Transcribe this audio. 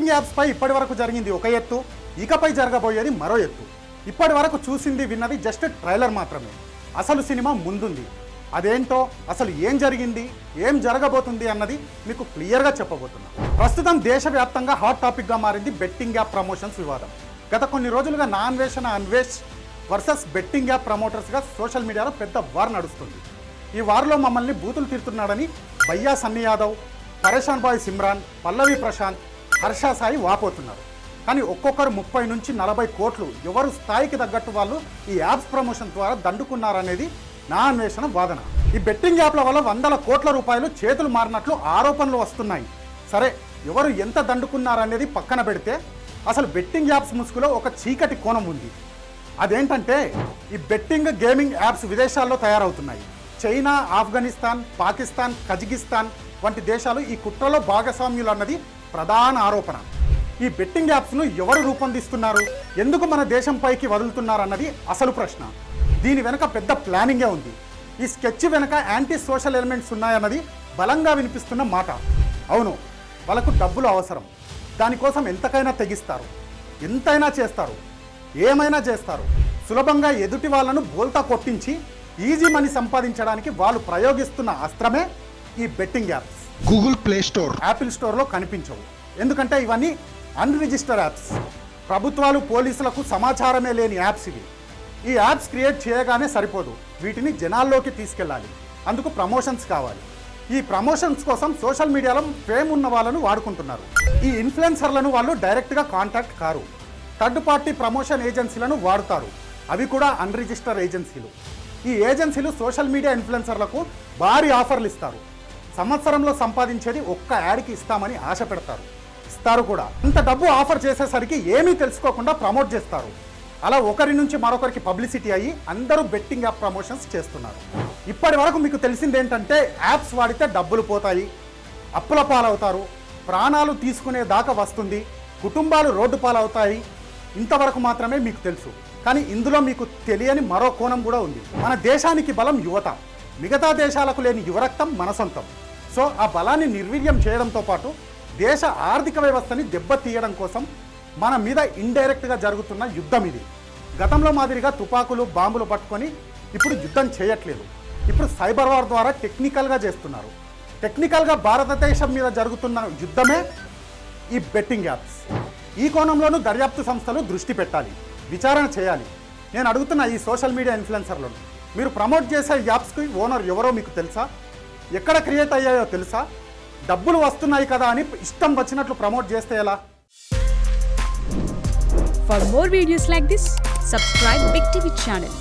Betting యాప్స్పై ఇప్పటి వరకు జరిగింది ఒక ఎత్తు, ఇకపై జరగబోయేది మరో ఎత్తు. ఇప్పటి వరకు చూసింది విన్నది జస్ట్ ట్రైలర్ మాత్రమే. అసలు సినిమా ముందుంది. అదేంటో, అసలు ఏం జరిగింది, ఏం జరగబోతుంది అన్నది మీకు క్లియర్గా చెప్పబోతున్నా. ప్రస్తుతం దేశవ్యాప్తంగా హాట్ టాపిక్గా మారింది బెట్టింగ్ యాప్ ప్రమోషన్స్ వివాదం. గత కొన్ని రోజులుగా నా అన్వేషణ అన్వేష్ వర్సెస్ బెట్టింగ్ యాప్ ప్రమోటర్స్గా సోషల్ మీడియాలో పెద్ద వార్ నడుస్తుంది. ఈ వార్లో మమ్మల్ని బూతులు తిడుతున్నాడని భయ్యా సన్నీ యాదవ్, పరేషాన్ బాయ్ సిమ్రాన్, పల్లవి ప్రశాంత్, హర్ష సాయి వాపోతున్నారు. కానీ ఒక్కొక్కరు 30 నుంచి 40 కోట్లు ఎవరు స్థాయికి తగ్గట్టు వాళ్ళు ఈ యాప్స్ ప్రమోషన్ ద్వారా దండుకున్నారనేది నా అన్వేషణ వాదన. ఈ బెట్టింగ్ యాప్ల వల్ల 100 కోట్ల రూపాయలు చేతులు మారినట్లు ఆరోపణలు వస్తున్నాయి. సరే, ఎవరు ఎంత దండుకున్నారనేది పక్కన పెడితే అసలు బెట్టింగ్ యాప్స్ ముసుగులో ఒక చీకటి కోణం ఉంది. అదేంటంటే, ఈ బెట్టింగ్ గేమింగ్ యాప్స్ విదేశాల్లో తయారవుతున్నాయి. చైనా, ఆఫ్ఘనిస్తాన్, పాకిస్తాన్, కజకిస్తాన్ వంటి దేశాలు ఈ కుట్రలో భాగస్వామ్యులు అన్నది ప్రధాన ఆరోపణ. ఈ బెట్టింగ్ యాప్స్ను ఎవరు రూపొందిస్తున్నారు, ఎందుకు మన దేశంపైకి వదులుతున్నారు అన్నది అసలు ప్రశ్న. దీని వెనక పెద్ద ప్లానింగే ఉంది. ఈ స్కెచ్ వెనక యాంటీ సోషల్ ఎలిమెంట్స్ ఉన్నాయన్నది బలంగా వినిపిస్తున్న మాట. అవును, వాళ్ళకు డబ్బులు అవసరం. దానికోసం ఎంతకైనా తెగిస్తారు, ఎంతైనా చేస్తారు, ఏమైనా చేస్తారు. సులభంగా ఎదుటి వాళ్ళను బోల్తా కొట్టించి ఈజీ మనీ సంపాదించడానికి వాళ్ళు ప్రయోగిస్తున్న అస్త్రమే ఈ betting apps. Google play store, Apple స్టోర్లో కనిపించవు. ఎందుకంటే ఇవన్నీ అన్రిజిస్టర్డ్ యాప్స్. ప్రభుత్వాలు, పోలీసులకు సమాచారమే లేని యాప్స్ ఇవి. ఈ యాప్స్ క్రియేట్ చేయగానే సరిపోదు, వీటిని జనాల్లోకి తీసుకెళ్ళాలి. అందుకు ప్రమోషన్స్ కావాలి. ఈ ప్రమోషన్స్ కోసం సోషల్ మీడియాలో ఫేమ్ ఉన్న వాళ్ళను వాడుకుంటున్నారు. ఈ ఇన్ఫ్లుయెన్సర్లను వాళ్ళు డైరెక్ట్గా contact car. Third party promotion ఏజెన్సీలను వాడుతారు. అవి కూడా అన్రిజిస్టర్ ఏజెన్సీలు. ఈ ఏజెన్సీలు సోషల్ మీడియా ఇన్ఫ్లుయెన్సర్లకు భారీ ఆఫర్లు ఇస్తారు. సంవత్సరంలో సంపాదించేది ఒక్క యాడ్కి ఇస్తామని ఆశ పెడతారు. ఇస్తారు కూడా. ఇంత డబ్బు ఆఫర్ చేసేసరికి ఏమీ తెలుసుకోకుండా ప్రమోట్ చేస్తారు. అలా ఒకరి నుంచి మరొకరికి పబ్లిసిటీ అయ్యి అందరూ బెట్టింగ్ యాప్ ప్రమోషన్స్ చేస్తున్నారు. ఇప్పటి వరకు మీకు తెలిసింది ఏంటంటే, యాప్స్ వాడితే డబ్బులు పోతాయి, అప్పుల పాలవుతారు, ప్రాణాలు తీసుకునే దాకా వస్తుంది, కుటుంబాలు రోడ్డు పాలవుతాయి. ఇంతవరకు మాత్రమే మీకు తెలుసు. కానీ ఇందులో మీకు తెలియని మరో కోణం కూడా ఉంది. మన దేశానికి బలం యువత. మిగతా దేశాలకు లేని యువరక్తం మన సొంతం. సో ఆ బలాన్ని నిర్వీర్యం చేయడంతో పాటు దేశ ఆర్థిక వ్యవస్థని దెబ్బతీయడం కోసం మన మీద ఇండైరెక్ట్గా జరుగుతున్న యుద్ధం ఇది. గతంలో మాదిరిగా తుపాకులు, బాంబులు పట్టుకొని ఇప్పుడు యుద్ధం చేయట్లేదు. ఇప్పుడు సైబర్ వార్ ద్వారా టెక్నికల్గా చేస్తున్నారు. టెక్నికల్గా భారతదేశం మీద జరుగుతున్న యుద్ధమే ఈ బెట్టింగ్ యాప్స్. ఈ కోణంలోనూ దర్యాప్తు సంస్థలు దృష్టి పెట్టాలి, విచారణ చేయాలి. నేను అడుగుతున్న ఈ సోషల్ మీడియా ఇన్ఫ్లుయెన్సర్లను, మీరు ప్రమోట్ చేసే యాప్స్కి ఓనర్ ఎవరో మీకు తెలుసా? ఎక్కడ క్రియేట్ అయ్యాయో తెలుసా? డబ్బులు వస్తున్నాయి కదా అని ఇష్టం వచ్చినట్లు ప్రమోట్ చేస్తే ఎలా? For more videos like this, subscribe Big TV channel.